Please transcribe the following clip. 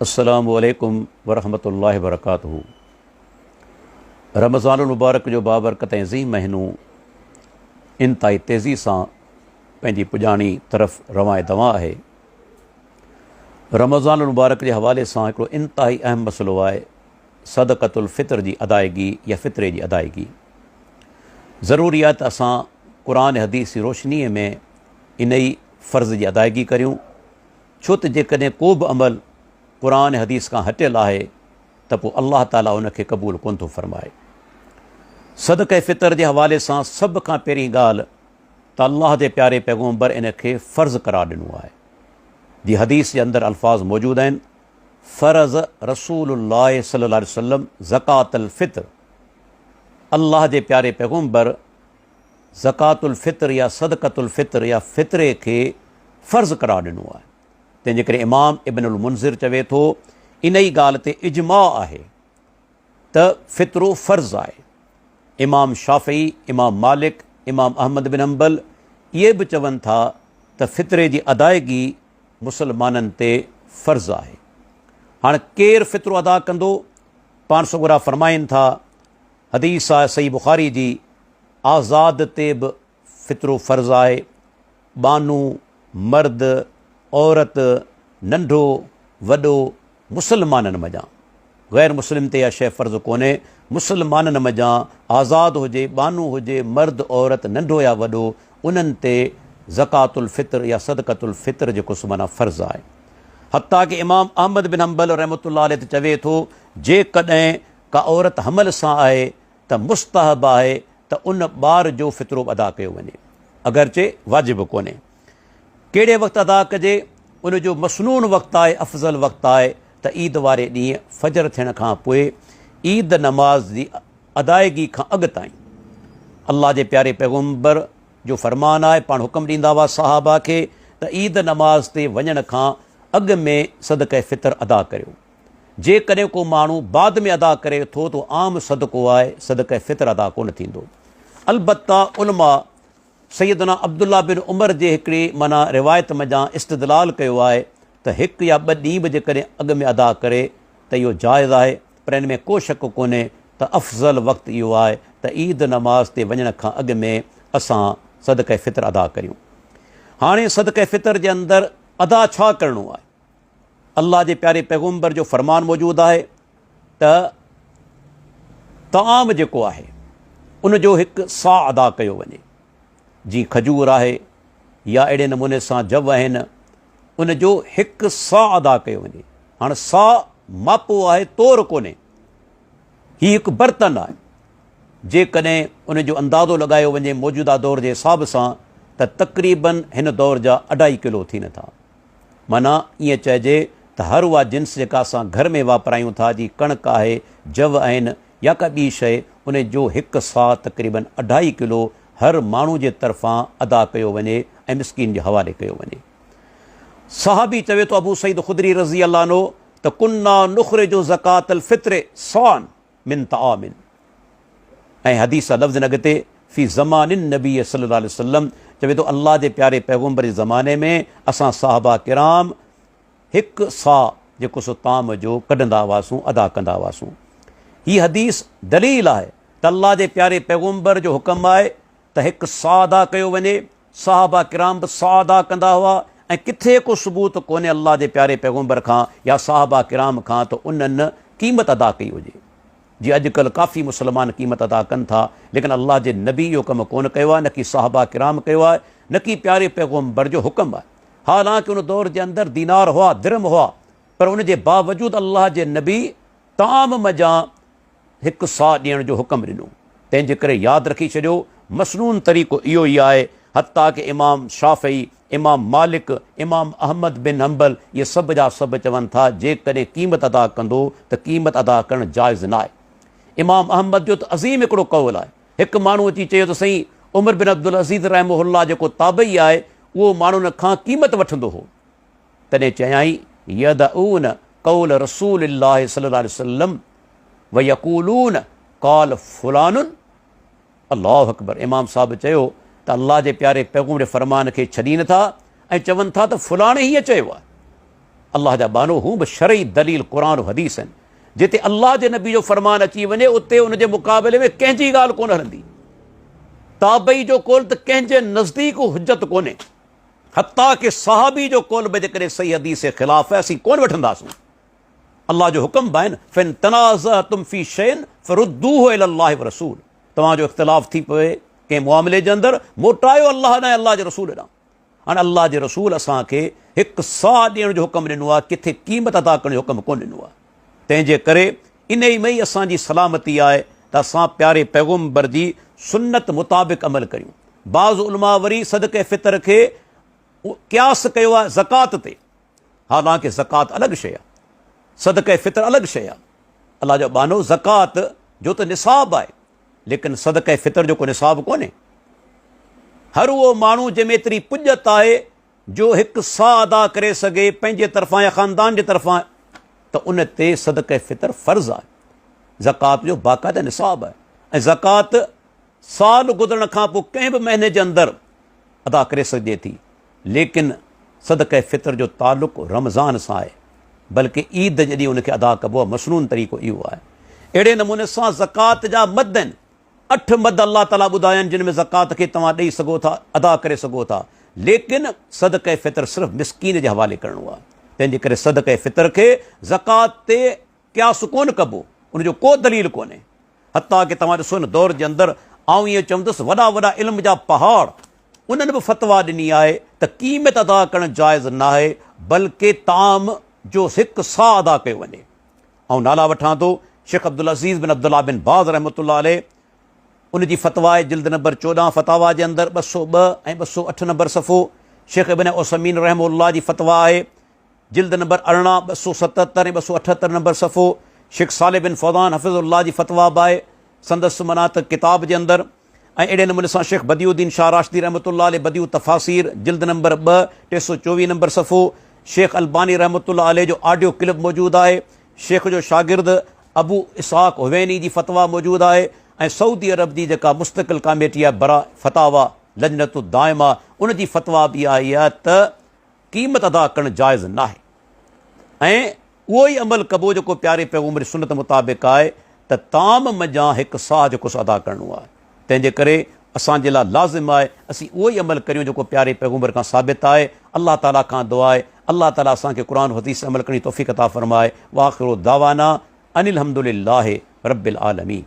अस्सलामु अलैकुम वरहमतुल्लाहि वबरकातुहू। रमज़ानुल मुबारक जो बाबरकत ऐं अज़ीम महीनो इंतहाई तेज़ी सां पंहिंजी पुॼाणी तरफ़ रवां दवा आहे। रमज़ानुल मुबारक जे हवाले सां हिकिड़ो इंतहाई अहम मसइलो आहे सदक़तुल फ़ितर जी अदायगी या फ़ितरे जी अदायगी। ज़रूरी आहे त असां क़ुरान हदीस जी रोशनीअ में इन ई फ़र्ज़ जी अदायगी करियूं, छो त जेकॾहिं को बि अमल क़ुरान हदीस खां हटियलु आहे त पोइ अल्लाह ताला उनखे क़बूल कोन थो फ़रमाए। सदक़े फ़ितर जे हवाले सां सभ खां पहिरीं ॻाल्हि त अल्लाह जे प्यारे पैगम्बर इनखे फ़र्ज़ु करार ॾिनो आहे। जी हदीस जे अंदरि अल्फाज़ मौजूदु आहिनि, फ़र्ज़ रसूलुल्लाह सल्लल्लाहु अलैहि वसल्लम ज़कातुल फ़ितर। अल्लाह जे प्यारे पैगम्बर ज़कातुल फ़ितर या सदक़तुल फ़ितर या फ़ितरे खे फ़र्ज़ु करार ॾिनो आहे। तंहिंजे करे इमाम इब्नुल मुंज़िर चवे थो इन ई ॻाल्हि ते इजमा आहे त फ़ितरो फ़र्ज़ु आहे। इमाम शाफ़ी, इमाम मालिक, इमाम अहमद बिन हंबल इहे बि चवनि था त फ़ितरे जी अदायगी मुसलमाननि ते फ़र्ज़ु आहे। हाणे केरु फ़ितरो अदा कंदो? पाण सगुरा फ़रमाइनि था, हदीस आहे सही बुख़ारी जी, आज़ाद ते बि फ़ितरो फ़र्ज़ु आहे। बानू, मर्द, औरत, नंढो वॾो, मुसलमाननि मञा। ग़ैर मुस्लिम ते इहा शइ फ़र्ज़ु कोन्हे। मुसलमाननि मञा आज़ादु हुजे, बानू हुजे, मर्द, औरत, नंढो या वॾो, उन्हनि ते ज़कातुल फ़ितर या सदक़तुल फ़ितर जेको सो माना फ़र्ज़ु आहे। हत्ता कि इमाम अहमद बिन हंबल रहमतुल्लाह अलैह चवे थो जेकॾहिं का औरत हमल सां आहे त मुस्तहब आहे त उन ॿार जो फ़ितरो अदा कयो वञे, अगरचे वाजिबु कोन्हे। कहिड़े वक़्तु अदा कजे? उन जो मसनून वक़्तु आहे, अफ़ज़ल वक़्तु आहे त ईद वारे ॾींहुं फजर थियण खां पोइ ईद नमाज़ जी अदायगी खां अॻु ताईं। अल्लाह जे प्यारे पैगम्बर जो फ़रमान आहे, पाण हुकुम ॾींदा हुआ सहाबा खे त ईद नमाज़ ते वञण खां अॻु में सदक़े फ़ितर अदा करियो। जेकॾहिं को माण्हू बाद में अदा करे थो त आम सदको आहे, सदक़े फ़ितर अदा कोन थींदो। अलबत्ता उलमा सैयदना अब्दुल्ला बिन उमर जे हिकिड़ी माना रिवायत मञा इस्तदलाल कयो आहे त हिकु या ॿ ॾींहं बि जेकॾहिं अॻु में अदा करे त इहो जाइज़ आहे, पर इन में को शक कोन्हे त अफ़ज़ल वक़्तु इहो आहे त ईद नमाज़ ते वञण खां अॻु में असां सदक़े फ़ितर अदा करियूं। हाणे सदक़े फ़ितर जे अंदरि अदा छा करिणो आहे? अल्लाह जे प्यारे पैगम्बर जो फ़रमान मौजूदु आहे त तआम जेको आहे उन जो हिकु सा अदा कयो वञे। जीअं खजूर आहे या अहिड़े नमूने सां जव आहिनि, उन जो हिकु सा अदा कयो वञे। हाणे सा मापो आहे, तोर कोन्हे। हीउ हिकु बर्तन आहे। जेकॾहिं उन जो अंदाज़ो लॻायो वञे मौजूदा दौर जे हिसाब सां त तक़रीबन हिन दौर जा 2.5 किलो थियनि था। माना ईअं चइजे त हर उहा जिन्स जेका असां घर में वापरायूं था, जीअं कणिक आहे, जव आहिनि या का ॿी शइ, उन जो हिकु सा तक़रीबन 2.5 किलो हर माण्हू जे तरफ़ां अदा कयो वञे ऐं मिस्कीन जे हवाले कयो वञे। सहाबी चवे थो अबू सईद ख़ुदरी रज़ी अल्लाह अन्हु त कुन्ना नुख़्रिजु ज़कातल फ़ित्रे सान मिन तआमिन। ऐं हदीस लफ़्ज़ अॻिते फ़ी ज़मानिन नबी सल्लल्लाहु अलैहि वसल्लम चवे थो अल्लाह जे प्यारे पैगम्बर जे ज़माने में असां साहबा किराम हिकु सा जेको सो ताम जो कढंदा हुआसीं, अदा कंदा हुआसीं। हीअ हदीस दलील आहे त अल्लाह जे प्यारे पैगम्बर जो हुकुम आहे त हिकु सा अदा कयो वञे। साहबा किराम बि सा अदा कंदा हुआ ऐं किथे को सबूत कोन्हे अल्लाह जे प्यारे पैगम्बर खां या साहबा किराम खां त उन्हनि क़ीमत अदा कई हुजे। जीअं अॼुकल्ह काफ़ी मुस्लमान क़ीमत अदा कनि था, लेकिन अल्लाह जे नबी इहो कमु कोन कयो आहे, न की साहबा किराम कयो आहे, न की प्यारे पैगम्बर जो हुकुम आहे। हालांकि उन दौर जे अंदरि दीनार हुआ, दिरम हुआ, पर उन जे बावजूदि अल्लाह जे नबी ताम मञा हिकु सा ॾियण जो हुकुम ॾिनो। तंहिंजे करे यादि रखी छॾियो, मसनून तरीक़ो इहो ई आहे। हत्ता कि इमाम शाफ़ी, इमाम मालिक, इमाम अहमद बिन हंबल इहे सभ जा सभु चवनि था जेकॾहिं क़ीमत अदा कंदो त क़ीमत अदा करणु जाइज़ न आहे। इमाम अहमद जो त अज़ीम हिकिड़ो कौल आहे। हिकु माण्हू अची चयो त साईं उमर बिन अब्दुल अज़ीज़ रहमहुल्लाह जेको ताबई आहे उहो माण्हुनि खां क़ीमत वठंदो हो। तॾहिं चयाई यदऊन कौल रसूलिल्लाह सल्लल्लाहु अलैहि वसल्लम व यक़ूलून क़ाल फुलानुन। अल्लाहु अकबर। इमाम साहब चयो त अल्लाह जे प्यारे पैगम्बर जे फ़रमान खे छॾी नथा ऐं चवनि था त फुलाणे हीअं चयो आहे। अल्लाह जा बानो हूं बि शरई दलील क़ुर हदीस आहिनि। जिते अल्लाह जे नबी जो फरमान अची वञे उते उनजे मुक़ाबले में कंहिंजी ॻाल्हि कोन हलंदी। ताबई जो कौल त कंहिंजे नज़दीक हुज्जत कोन्हे, हत्ता कि सहाबी जो कौल बि जेकॾहिं सही हदीस जे ख़िलाफ़ आहे असीं कोन वठंदासीं। अल्लाह जो हुकुम बि आहिनि, फिन तनाज़अतुम फी शैइन फरुद्दूहु इलल्लाहि व रसूल। तव्हांजो इख़्तिलाफ़ थी पवे कंहिं मामले जे अंदरि, मोटायो अल्लाह ॾांहुं, अल्लाह जे रसूल ॾांहुं। हाणे अल्लाह जे रसूल असांखे हिकु साह ॾियण जो हुकुम ॾिनो आहे, किथे क़ीमत अदा करण जो हुकुम कोन ॾिनो आहे। तंहिंजे करे इन ई में ई असांजी सलामती आहे त असां प्यारे पैगम्बर जी सुन्नत मुताबिक़ अमल करियूं। बाज़ उलमा वरी सदक़े फ़ितर खे क़यास कयो आहे ज़कात ते, हालांकि ज़कात अलॻि शइ आहे, सदक़े फ़ितर अलॻि शइ आहे। अल्लाह जो बानो ज़कात जो त निसाब आहे, लेकिन सदक़े फ़ितर जो को निसाब कोन्हे। हर उहो माण्हू जंहिंमें एतिरी पुॼत आहे जो हिकु साह अदा करे सघे पंहिंजे तरफ़ां या ख़ानदान जे तरफ़ां, त उन ते सदक़े फ़ितर फ़र्ज़ु आहे। ज़कात जो बाक़ाइदा निसाब आहे ऐं ज़कात साल गुज़रण खां पोइ कंहिं बि महीने जे अंदरि अदा करे सघिजे थी, लेकिन सदक़े फ़ितर जो तालुक़ रमज़ान सां आहे, बल्कि ईद जॾहिं उनखे अदा कबो आहे। मसनून तरीक़ो इहो आहे। अहिड़े नमूने सां ज़कात जा मद आहिनि, 8 मद अल्लाह ताला ॿुधाया आहिनि जिन में ज़कात खे तव्हां ॾेई सघो था, अदा करे सघो था, लेकिन सदक़े फ़ितर सिर्फ़ु मिस्कीन जे हवाले करिणो आहे। तंहिंजे करे सदक़े फ़ितर खे ज़कात ते क़यास कोन कबो, उनजो को दलील कोन्हे। हत्ता कि तव्हां ॾिसो न दौर जे अंदरि आउं ईअं चवंदुसि वॾा वॾा इल्म जा पहाड़ उन्हनि बि फ़तवा ॾिनी आहे त क़ीमत अदा करणु जाइज़ न आहे, बल्कि ताम जो हिकु साह अदा कयो वञे। ऐं नाला वठां थो शेख अब्दुल अज़ीज़ बिन अब्दुल्ला बिन बाज़ रहमतुल्लाह अलैह, उनजी फ़तवा आहे जिल्द नंबर 14 फ़तावा जे अंदरि 202 ऐं 208 नंबर सफ़ो। शेख इब्न उसैमीन रहमहुल्लाह जी फ़तवा आहे जिल्द नंबर 18 277 ऐं 278 नंबर सफ़ो। शेख सालिह बिन फौज़ान हफ़िज़ुल्लाह जी फ़तवा बि आहे संदसि मनात किताब जे अंदरि। ऐं अहिड़े नमूने सां शेख बदियुद्दीन शाह राशिदी रहमतुल्लाह अलैह बदियु तफ़ासीर जिल्द नंबर 2 324 नंबर सफ़ो। शेख अलबानी रहमतुल्लाह अलैह जो ऑडियो क्लिप मौजूदु आहे। शेख जो शागिर्द अबू इसहाक़ हुवैनी जी फ़तवा मौजूदु आहे ऐं सऊदी अरब जी जेका मुस्तक़िल कमेटी आहे बरा फ़तावा लजनतु दाइमा, उन जी फ़तवा बि आई आहे त क़ीमत अदा करणु जाइज़ न आहे ऐं उहो ई अमल कबो जेको प्यारे पैगम्बर सुन्नत मुताबिक़ आहे त ताम मञा हिकु साह जेको अदा करिणो आहे। तंहिंजे करे असांजे लाइ लाज़िम आहे असीं उहो ई अमल करियूं जेको प्यारे पैगम्बर खां साबित आहे। अल्लाह ताला खां दुआ आहे अल्लाह ताला असांखे क़ुर हदीस अमल करण जी तौफ़ीक़ अता फ़रमाए। वाख़िरु दावाना अनिल हम्दुलिल्लाहि रब्बिल आलमीन।